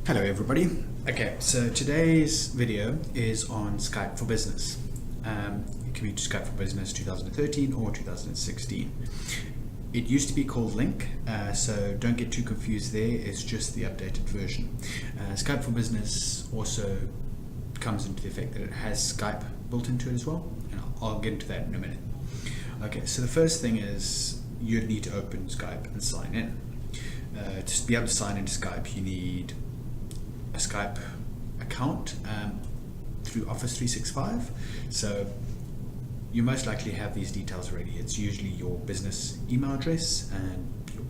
Hello everybody. Okay, so today's video is on Skype for Business. It can be Skype for Business 2013 or 2016. It used to be called Link, so don't get too confused there, it's just the updated version. Skype for Business also comes into the effect that it has Skype built into it as well, and I'll get into that in a minute. Okay, so the first thing is you'd need to open Skype and sign in. To be able to sign into Skype, you need a Skype account through Office 365. So you most likely have these details already. It's usually your business email address and your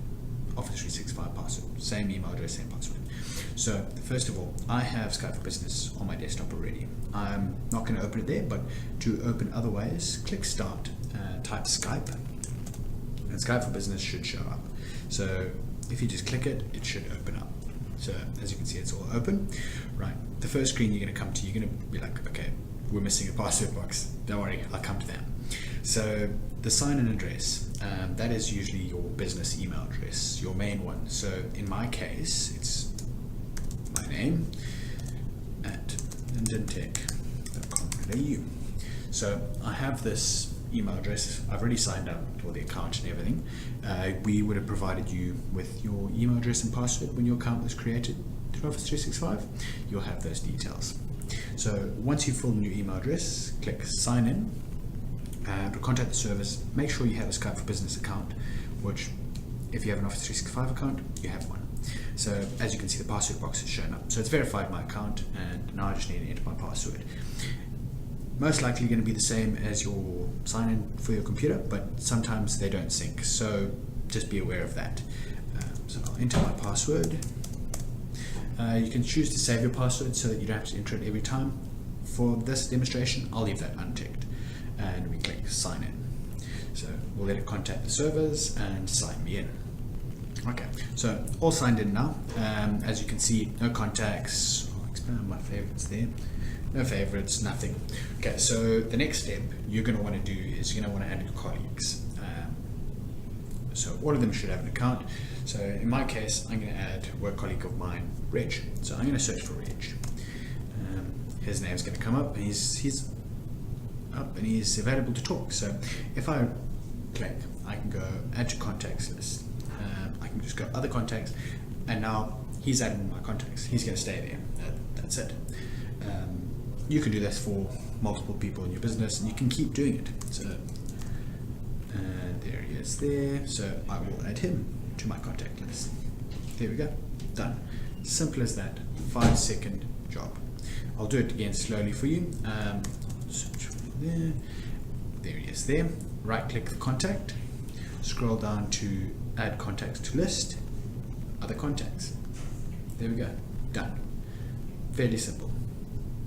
Office 365 password. Same email address, same password. So first of all, I have Skype for Business on my desktop already. I'm not going to open it there, but to open other ways, click Start, type Skype, and Skype for Business should show up. So if you just click it, it should open up. So as you can see, it's all open. Right, the first screen you're going to come to, you're going to be like, okay, we're missing a password box. Don't worry, I'll come to that. So the sign-in address, that is usually your business email address, your main one. So in my case, it's my name at lindentech.com.au. So I have this email address. I've already signed up for the account and everything. We would have provided you with your email address and password when your account was created through Office 365. You'll have those details. So once you've filled in your email address, click sign in to contact the service. Make sure you have a Skype for Business account, which if you have an Office 365 account, you have one. So as you can see, the password box is shown up. So it's verified my account, and now I just need to enter my password. Most likely going to be the same as your sign-in for your computer, but sometimes they don't sync, so just be aware of that. So I'll enter my password. You can choose to save your password so that you don't have to enter it every time. For this demonstration, I'll leave that unticked, and we click sign in. So we'll let it contact the servers and sign me in. Okay, so all signed in now. As you can see, no contacts. I'll expand my favorites there. No favorites, nothing. Okay, so the next step you're going to want to do is you're going to want to add your colleagues. So all of them should have an account. So in my case, I'm going to add a work colleague of mine, Reg. So I'm going to search for Reg. His name's going to come up, and he's up and he's available to talk. So if I click, I can go add to contacts list. I can just go other contacts, and now he's added in my contacts. He's going to stay there. That's it. You can do this for multiple people in your business, and you can keep doing it. So there he is there. So I will add him to my contact list. There we go. Done. Simple as that. 5-second job. I'll do it again slowly for you. Search for there. There he is there. Right click the contact. Scroll down to add contacts to list. Other contacts. There we go. Done. Fairly simple.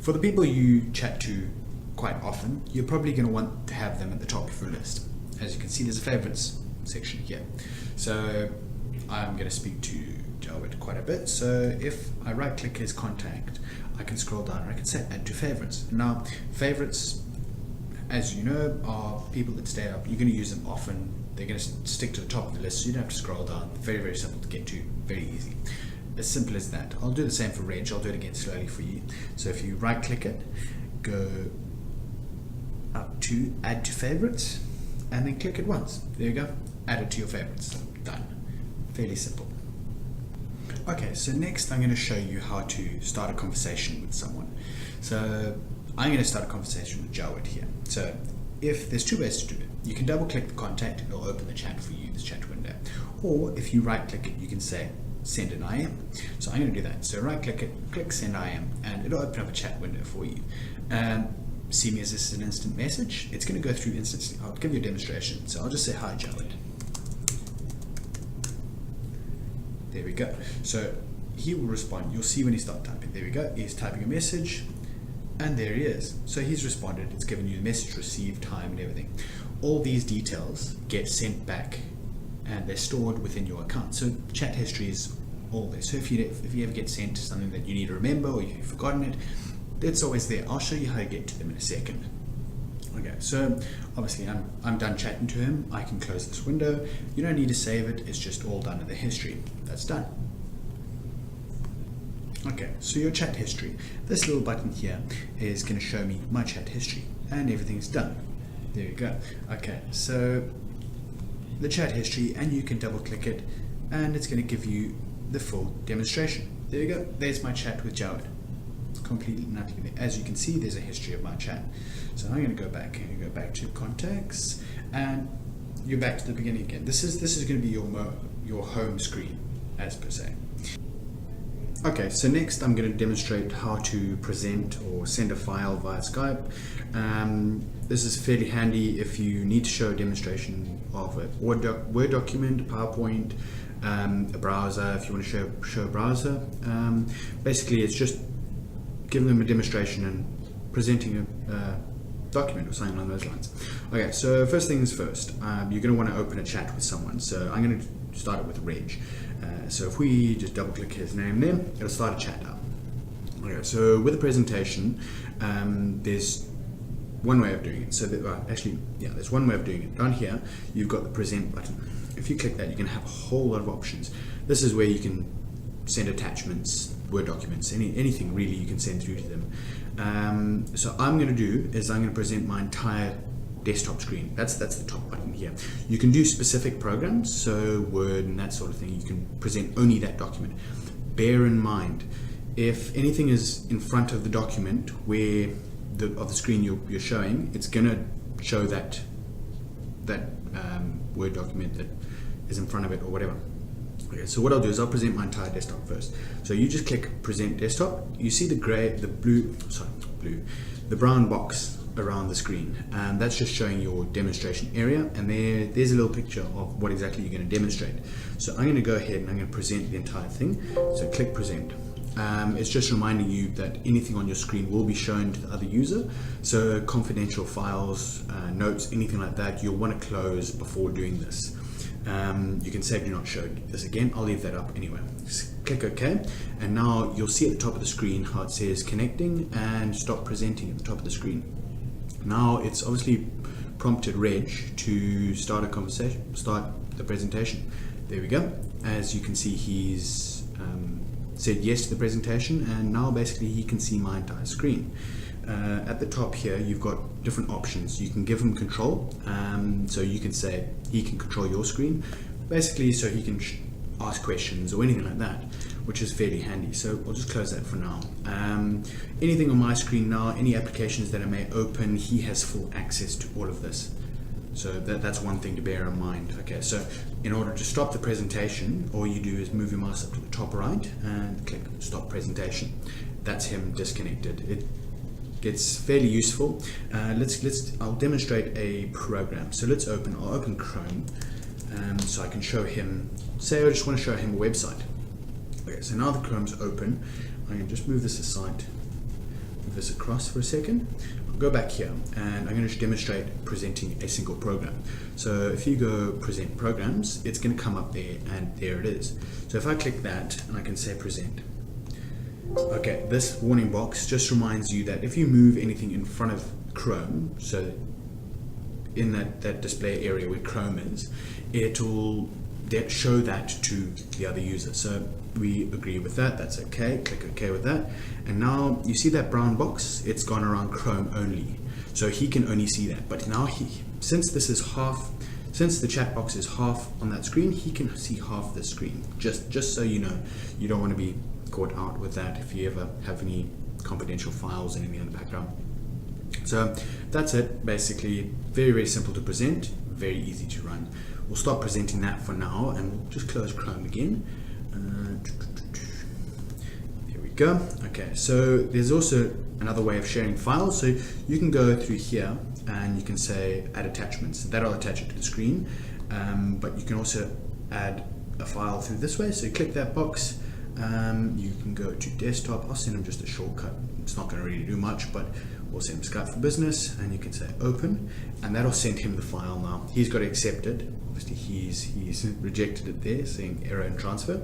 For the people you chat to quite often, you're probably going to want to have them at the top of your list. As you can see, there's a favorites section here. So I'm going to speak to Jawed quite a bit. So if I right click his contact, I can scroll down and I can say add to favorites. Now, favorites, as you know, are people that stay up. You're going to use them often. They're going to stick to the top of the list, so you don't have to scroll down. Very, very simple to get to. Very easy. As simple as that. I'll do the same for Reg. I'll do it again slowly for you. So if you right click it, go up to add to favorites, and then click it once. There you go. Add it to your favorites. Done. Fairly simple. Okay, so next I'm going to show you how to start a conversation with someone. So I'm going to start a conversation with Jawed here. So if there's two ways to do it. You can double click the contact, it'll open the chat for you, this chat window. Or if you right click it, you can say send an IM. So I'm going to do that. So right click it, click send IM, and it'll open up a chat window for you. See me as this is an instant message. It's going to go through instantly. I'll give you a demonstration. So I'll just say hi Jawed. There we go. So he will respond. You'll see when he starts typing. There we go. He's typing a message, and there he is. So he's responded. It's given you the message received, time, and everything. All these details get sent back, and they're stored within your account. So chat history is all there. So if you ever get sent something that you need to remember, or you've forgotten it, it's always there. I'll show you how to get to them in a second. Okay, so obviously I'm done chatting to him. I can close this window. You don't need to save it. It's just all done in the history. That's done. Okay, so your chat history. This little button here is going to show me my chat history, and everything's done. There you go. Okay, so the chat history, and you can double click it, and it's going to give you the full demonstration. There you go. There's my chat with Jawed. Completely nothing there. As you can see, there's a history of my chat. So I'm going to go back and go back to contacts, and you're back to the beginning again. This is going to be your home screen, as per se. Okay, so next I'm going to demonstrate how to present or send a file via Skype. This is fairly handy if you need to show a demonstration of a Word document, PowerPoint, a browser, if you want to show a browser. Basically, it's just giving them a demonstration and presenting a document or something along those lines. Okay, so first things first, you're going to want to open a chat with someone. So I'm going to start it with Reg. So if we just double click his name there, it'll start a chat now. Okay, so with a presentation, there's one way of doing it. So there's one way of doing it. Down here, you've got the present button. If you click that, you can have a whole lot of options. This is where you can send attachments, Word documents, anything really you can send through to them. So I'm going to do is I'm going to present my entire desktop screen. That's the top button here. You can do specific programs, so Word and that sort of thing. You can present only that document. Bear in mind, if anything is in front of the document where of the screen you're showing, it's going to show that Word document that is in front of it or whatever. Okay, so what I'll do is I'll present my entire desktop first. So you just click present desktop. You see the brown box around the screen. That's just showing your demonstration area, and there's a little picture of what exactly you're going to demonstrate. So I'm going to go ahead and I'm going to present the entire thing. So click present. It's just reminding you that anything on your screen will be shown to the other user. So confidential files, notes, anything like that, you'll want to close before doing this. You can say do not show this again. I'll leave that up anyway. Just click OK, and now you'll see at the top of the screen how it says connecting and stop presenting at the top of the screen. Now it's obviously prompted Reg to start a conversation, start the presentation. There we go. As you can see, he's said yes to the presentation, and now basically he can see my entire screen. At the top here, you've got different options. You can give him control, so you can say he can control your screen, basically so he can ask questions or anything like that, which is fairly handy. So I'll just close that for now. Anything on my screen now, any applications that I may open, he has full access to all of this. So that's one thing to bear in mind. Okay, so in order to stop the presentation, all you do is move your mouse up to the top right and click stop presentation. That's him disconnected. It gets fairly useful. I'll demonstrate a program. So I'll open Chrome, so I can show him, say I just want to show him a website. Okay, so now the Chrome's open, I can just move this aside, move this across for a second. I'll go back here and I'm going to demonstrate presenting a single program. So if you go present programs, it's going to come up there, and there it is. So if I click that and I can say present. Okay, this warning box just reminds you that if you move anything in front of Chrome, so in that display area where Chrome is, it'll show that to the other user. So we agree with that, that's okay, click OK with that. And now you see that brown box, it's gone around Chrome only. So he can only see that. But now since the chat box is half on that screen, he can see half the screen. Just so you know, you don't want to be caught out with that if you ever have any confidential files, anything in the background. So that's it, basically. Very, very simple to present, very easy to run. We'll stop presenting that for now, and we'll just close Chrome again. There we go. Okay, so there's also another way of sharing files. So you can go through here and you can say add attachments. That'll attach it to the screen, but you can also add a file through this way. So click that box. You can go to desktop. I'll send him just a shortcut. It's not going to really do much, but we'll send him Skype for Business, and you can say open, and that'll send him the file now. He's got to accept it. Obviously, he's rejected it there, saying error in transfer.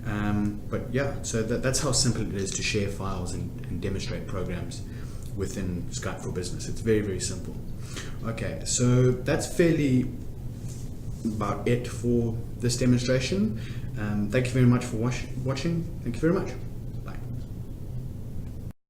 But yeah, so that's how simple it is to share files and demonstrate programs within Skype for Business. It's very, very simple. Okay, so that's fairly about it for this demonstration. Thank you very much for watching. Thank you very much.